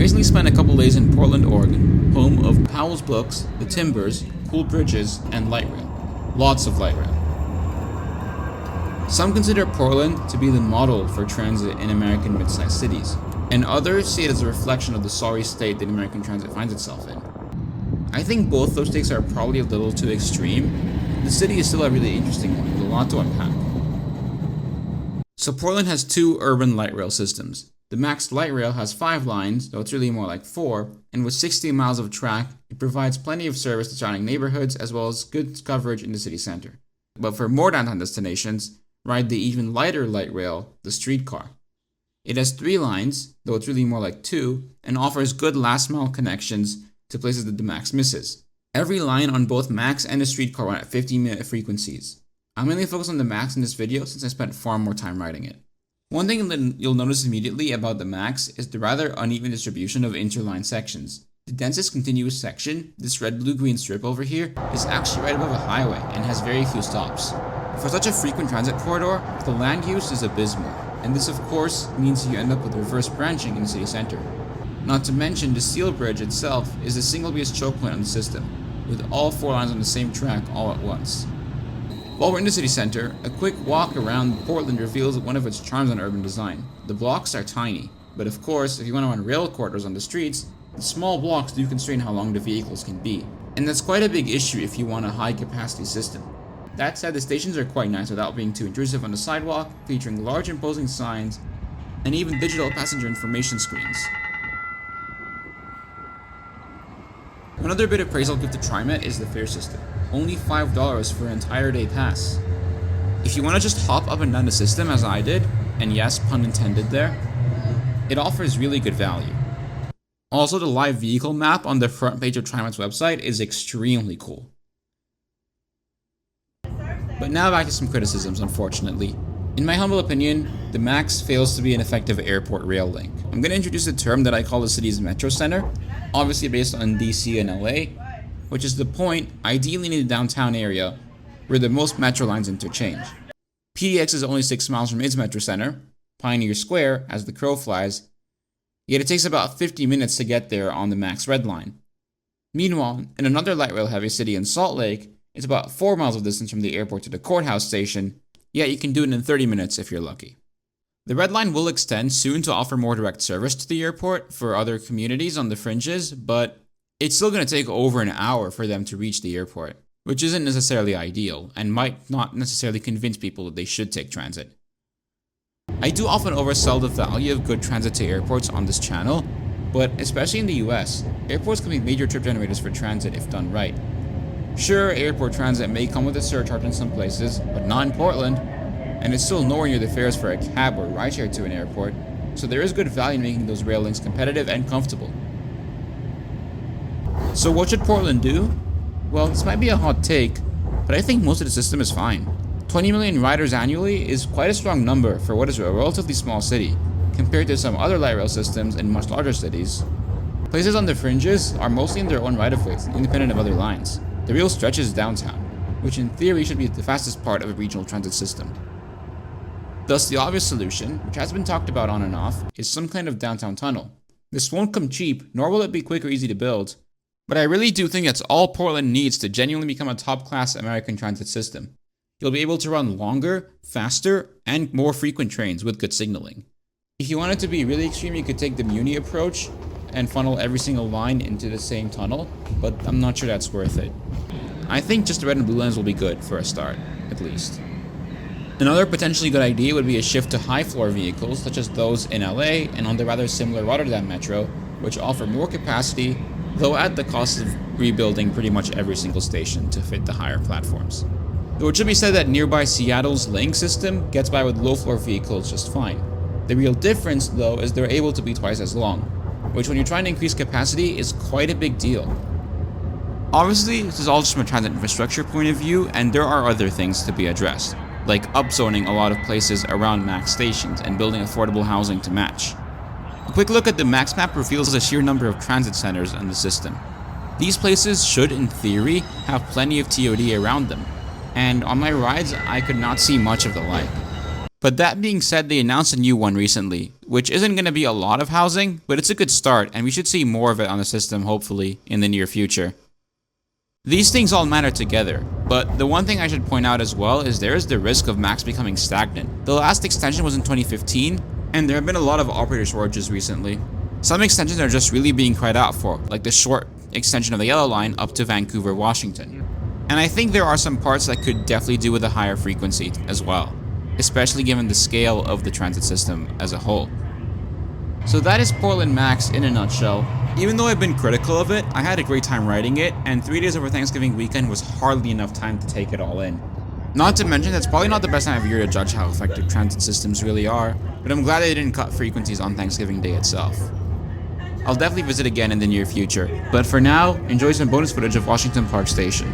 recently spent a couple days in Portland, Oregon, home of Powell's Books, The Timbers, Cool Bridges, and light rail. Lots of light rail. Some consider Portland to be the model for transit in American mid-sized cities, and others see it as a reflection of the sorry state that American transit finds itself in. I think both those takes are probably a little too extreme. The city is still a really interesting one, with a lot to unpack. So Portland has two urban light rail systems. The Max Light Rail has 5 lines, though it's really more like 4, and with 60 miles of track, it provides plenty of service to surrounding neighborhoods as well as good coverage in the city center. But for more downtown destinations, ride the even lighter light rail, the streetcar. It has 3 lines, though it's really more like 2, and offers good last-mile connections to places that the Max misses. Every line on both Max and the streetcar run at 50-minute frequencies. I'm mainly focused on the Max in this video since I spent far more time riding it. One thing that you'll notice immediately about the Max is the rather uneven distribution of interline sections. The densest continuous section, this red-blue-green strip over here, is actually right above a highway and has very few stops. For such a frequent transit corridor, the land use is abysmal, and this of course means you end up with reverse branching in the city center. Not to mention, the steel bridge itself is the single biggest choke point on the system, with all 4 lines on the same track all at once. While we're in the city center, a quick walk around Portland reveals one of its charms on urban design. The blocks are tiny, but of course, if you want to run rail corridors on the streets, the small blocks do constrain how long the vehicles can be, and that's quite a big issue if you want a high-capacity system. That said, the stations are quite nice without being too intrusive on the sidewalk, featuring large imposing signs, and even digital passenger information screens. Another bit of praise I'll give to TriMet is the fare system. Only $5 for an entire day pass. If you want to just hop up and down the system as I did, and yes, pun intended there, it offers really good value. Also, the live vehicle map on the front page of TriMet's website is extremely cool. But now back to some criticisms, unfortunately. In my humble opinion, the Max fails to be an effective airport rail link. I'm going to introduce a term that I call the city's metro center, obviously based on DC and LA, which is the point, ideally in the downtown area, where the most metro lines interchange. PDX is only 6 miles from its metro center, Pioneer Square, as the crow flies, yet it takes about 50 minutes to get there on the Max Red Line. Meanwhile, in another light rail heavy city in Salt Lake, it's about 4 miles of distance from the airport to the courthouse station, yet you can do it in 30 minutes if you're lucky. The Red Line will extend soon to offer more direct service to the airport for other communities on the fringes, but it's still going to take over an hour for them to reach the airport, which isn't necessarily ideal and might not necessarily convince people that they should take transit. I do often oversell the value of good transit to airports on this channel, but especially in the US, airports can be major trip generators for transit if done right. Sure, airport transit may come with a surcharge in some places, but not in Portland, and it's still nowhere near the fares for a cab or rideshare to an airport, so there is good value in making those rail links competitive and comfortable. So what should Portland do? Well, this might be a hot take, but I think most of the system is fine. 20 million riders annually is quite a strong number for what is a relatively small city, compared to some other light rail systems in much larger cities. Places on the fringes are mostly in their own right-of-ways, independent of other lines. The real stretch is downtown, which in theory should be the fastest part of a regional transit system. Thus, the obvious solution, which has been talked about on and off, is some kind of downtown tunnel. This won't come cheap, nor will it be quick or easy to build, but I really do think that's all Portland needs to genuinely become a top-class American transit system. You'll be able to run longer, faster, and more frequent trains with good signaling. If you want it to be really extreme, you could take the Muni approach and funnel every single line into the same tunnel, but I'm not sure that's worth it. I think just the red and blue lines will be good for a start, at least. Another potentially good idea would be a shift to high-floor vehicles, such as those in LA and on the rather similar Rotterdam Metro, which offer more capacity, though at the cost of rebuilding pretty much every single station to fit the higher platforms. Though it should be said that nearby Seattle's link system gets by with low-floor vehicles just fine. The real difference, though, is they're able to be twice as long, which when you're trying to increase capacity is quite a big deal. Obviously, this is all just from a transit infrastructure point of view, and there are other things to be addressed, like upzoning a lot of places around Max stations and building affordable housing to match. A quick look at the Max map reveals the sheer number of transit centers in the system. These places should, in theory, have plenty of TOD around them, and on my rides, I could not see much of the like. But that being said, they announced a new one recently, which isn't going to be a lot of housing, but it's a good start, and we should see more of it on the system, hopefully, in the near future. These things all matter together, but the one thing I should point out as well is there is the risk of Max becoming stagnant. The last extension was in 2015, and there have been a lot of operator shortages recently. Some extensions are just really being cried out for, like the short extension of the Yellow Line up to Vancouver, Washington. And I think there are some parts that could definitely do with a higher frequency as well, especially given the scale of the transit system as a whole. So that is Portland Max in a nutshell. Even though I've been critical of it, I had a great time writing it, and 3 days over Thanksgiving weekend was hardly enough time to take it all in. Not to mention, that's probably not the best time of year to judge how effective transit systems really are, but I'm glad they didn't cut frequencies on Thanksgiving Day itself. I'll definitely visit again in the near future, but for now, enjoy some bonus footage of Washington Park Station.